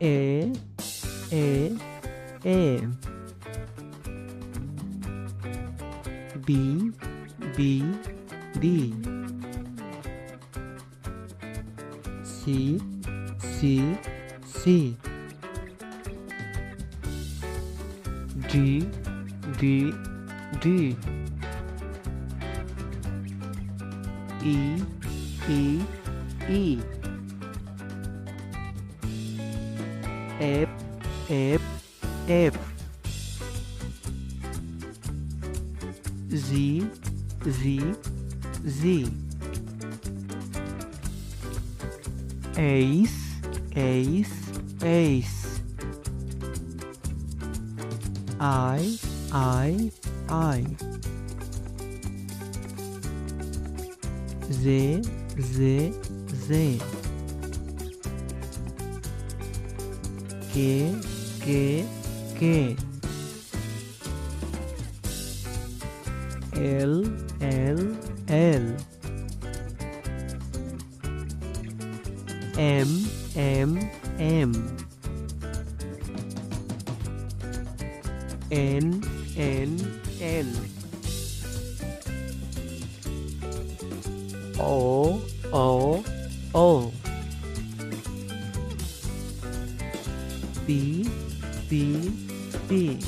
A A B B B C C C D D D E E E F F F Z Z Z Ace Ace Ace I Z Z Z K K L L L M M M N N N O O O P P P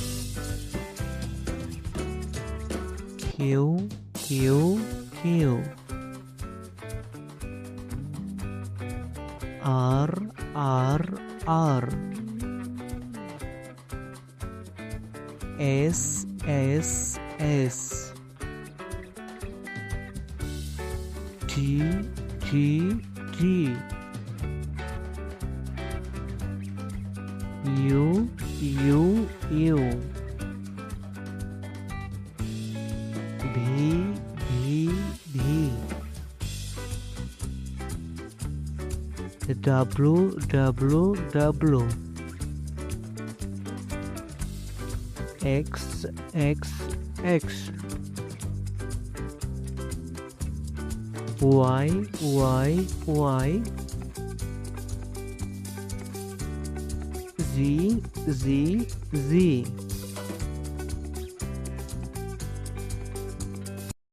Q Q Q R R R S S S T T T U U U V V V W W W X X X Y Y Y Z Z Z